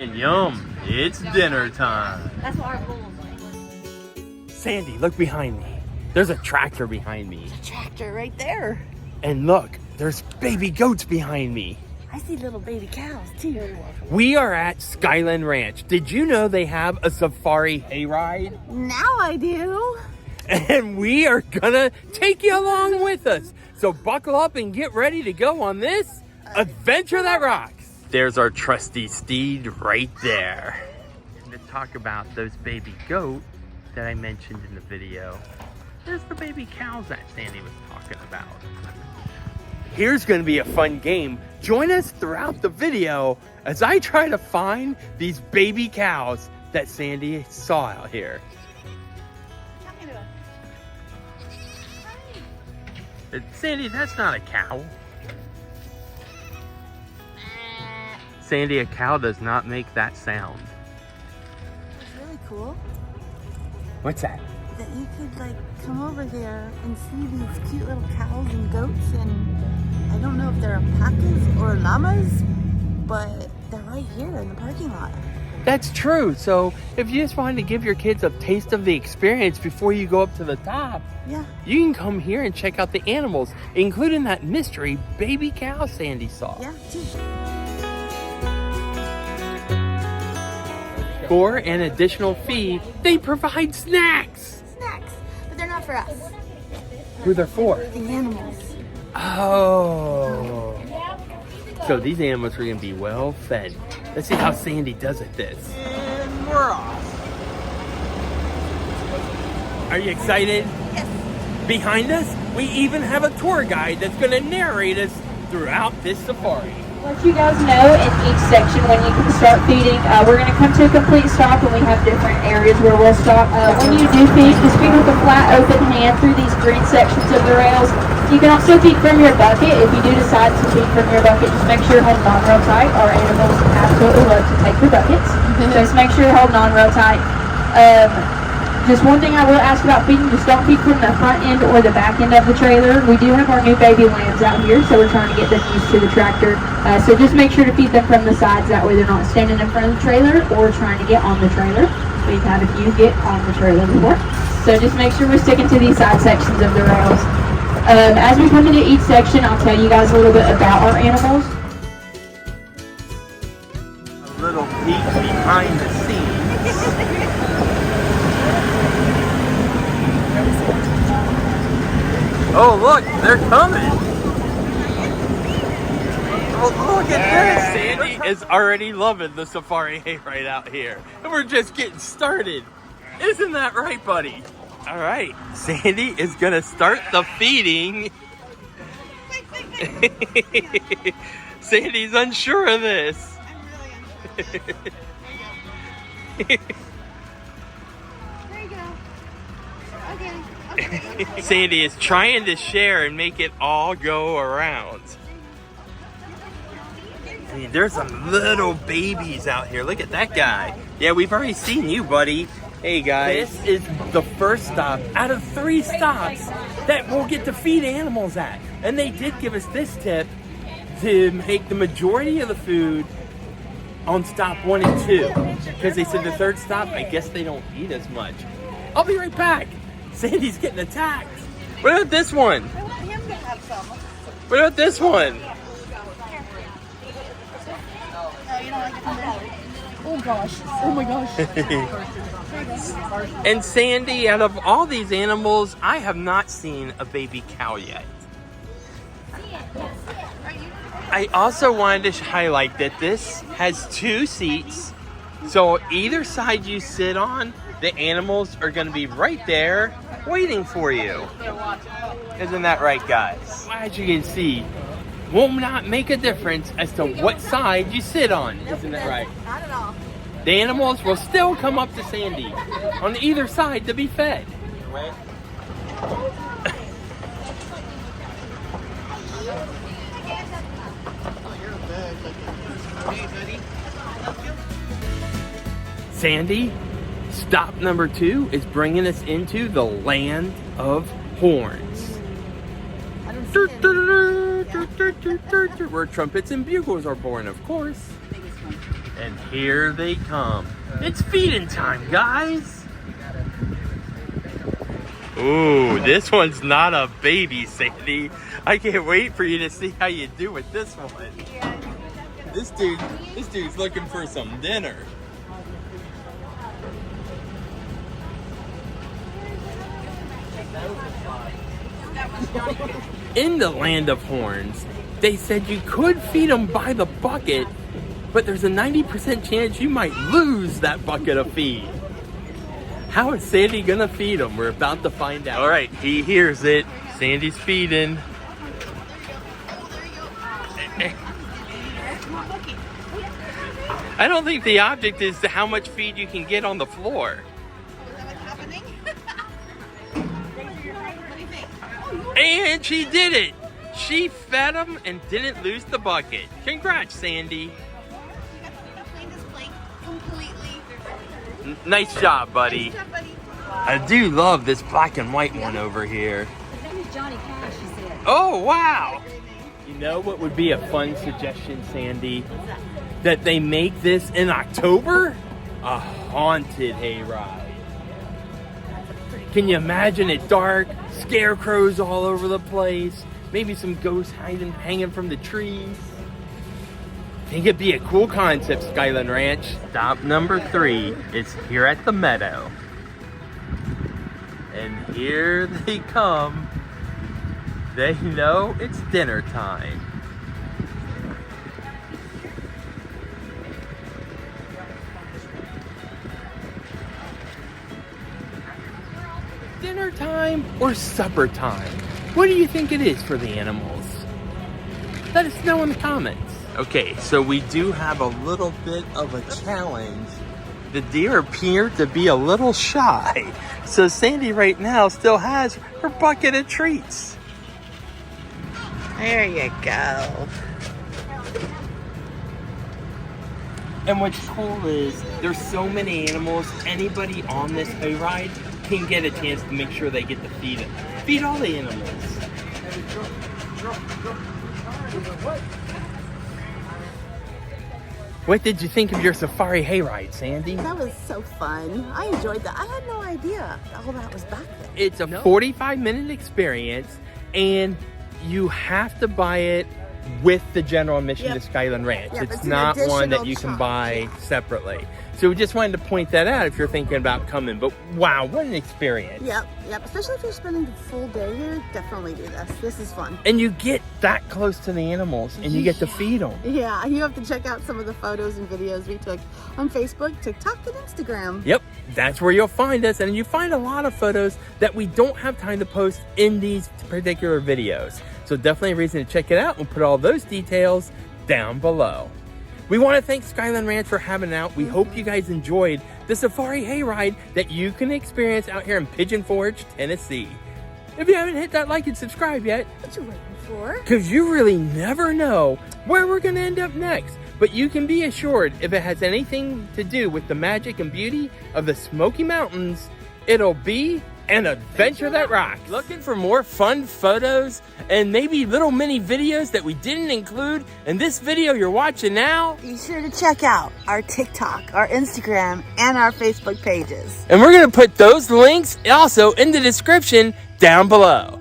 Yum, it's dinner time. That's what our goal is. Sandy, look behind me. There's a tractor behind me. There's a tractor right there. And look, there's baby goats behind me. I see little baby cows too. We are at Skyland Ranch. Did you know they have a Safari Hayride? Now I do. And we are gonna take you along with us. So buckle up and get ready to go on this adventure that rocks. There's our trusty steed right there. And to talk about those baby goat that I mentioned in the video, there's the baby cows that Sandy was talking about. Here's gonna be a fun game. Join us throughout the video as I try to find these baby cows that Sandy saw out here. Sandy, that's not a cow. Sandy, a cow does not make that sound. It's really cool What's that? that you could like come over there and see these cute little cows and goats, and I don't know if they're alpacas or llamas, but they're right here in the parking lot. That's true. So if you just wanted to give your kids a taste of the experience before you go up to the top, Yeah. you can come here and check out the animals, including that mystery baby cow Sandy saw. Yeah, too. For an additional fee, they provide snacks. Snacks, but they're not for us. Who they're for? The animals. Oh. So these animals are gonna be well fed. Let's see how Sandy does at this. And we're off. Are you excited? Yes. Behind us, we even have a tour guide that's gonna narrate us throughout this safari. Let you guys know in each section when you can start feeding. We're going to come to a complete stop, and we have different areas where we'll stop. When you do feed, just feed with a flat open hand through these green sections of the rails. You can also feed from your bucket. If you do decide to feed from your bucket, just make sure you're holding on real tight. Our animals absolutely love to take your buckets. So just make sure you're holding on real tight. Just one thing I will ask about feeding, just don't feed from the front end or the back end of the trailer. We do have our new baby lambs out here, so we're trying to get them used to the tractor. So just make sure to feed them from the sides, that way they're not standing in front of the trailer or trying to get on the trailer. We've had a few get on the trailer before. So just make sure we're sticking to these side sections of the rails. As we come into each section, I'll tell you guys a little bit about our animals. A little peek behind the scenes. Oh, look, they're coming. Oh, look at this. Sandy is already loving the Safari Hayride out here. And we're just getting started. Isn't that right, buddy? All right, Sandy is going to start the feeding. Sandy's unsure of this. I'm really unsure. There you go. Okay. Sandy is trying to share and make it all go around. I mean, there's some little babies out here. Look at that guy. Yeah, we've already seen you, buddy. Hey, guys. This is the first stop out of 3 stops that we'll get to feed animals at. And they did give us this tip to make the majority of the food on stop 1 and 2. Because they said the 3rd stop, I guess they don't eat as much. I'll be right back. Sandy's getting attacked. What about this one? I want him to have some. What about this one? No, you don't like it. Oh gosh. Oh my gosh. And Sandy, out of all these animals, I have not seen a baby cow yet. I also wanted to highlight that this has 2 seats. So either side you sit on, the animals are going to be right there waiting for you. Isn't that right, guys? As you can see, will not make a difference as to what side you sit on. Isn't that right? Not at all. The animals will still come up to Sandy on either side to be fed. Sandy, stop number 2 is bringing us into the land of horns. I don't see it. Where trumpets and bugles are born, of course. And here they come. It's feeding time, guys. Ooh, this one's not a baby, Sandy. I can't wait for you to see how you do with this one. This dude's looking for some dinner. In the land of horns, they said you could feed them by the bucket, but there's a 90% chance you might lose that bucket of feed. How is Sandy gonna feed them? We're about to find out. All right, he hears it. Sandy's feeding. I don't think the object is how much feed you can get on the floor. And she did it. She fed him and didn't lose the bucket. Congrats, Sandy. Nice job, buddy. I do love this black and white one over here. His name is Johnny Cash, he said. Oh, wow. You know what would be a fun suggestion, Sandy? That they make this in October? A haunted hayride. Can you imagine it dark, scarecrows all over the place, maybe some ghosts hanging from the trees? I think it'd be a cool concept, Skyland Ranch. Stop number 3 is here at the meadow. And here they come. They know it's dinner time. Dinner time or supper time? What do you think it is for the animals? Let us know in the comments. Okay, so we do have a little bit of a challenge. The deer appear to be a little shy. So Sandy right now still has her bucket of treats. There you go. And what's cool is there's so many animals, anybody on this hayride can get a chance to make sure they get to feed all the animals. What did you think of your Safari Hayride, Sandy? That was so fun. I enjoyed that. I had no idea all that was back there. It's a 45-minute experience, and you have to buy it with the general admission to Skyland Ranch. Yep, it's not one that you can charge, buy separately. So we just wanted to point that out if you're thinking about coming. But wow, what an experience. Yep. Especially if you're spending the full day here, definitely do this. This is fun. And you get that close to the animals, and you get to feed them. Yeah, you have to check out some of the photos and videos we took on Facebook, TikTok, and Instagram. Yep, that's where you'll find us. And you find a lot of photos that we don't have time to post in these particular videos. So definitely a reason to check it out. We'll put all those details down below. We want to thank Skyland Ranch for having it out. We hope you guys enjoyed the Safari Hayride that you can experience out here in Pigeon Forge, Tennessee. If you haven't hit that like and subscribe yet, What you waiting for? because you really never know where we're going to end up next. But you can be assured if it has anything to do with the magic and beauty of the Smoky Mountains, it'll be an adventure that rocks. Looking for more fun photos and maybe little mini videos that we didn't include in this video you're watching now? Be sure to check out our TikTok, our Instagram, and our Facebook pages. And we're going to put those links also in the description down below.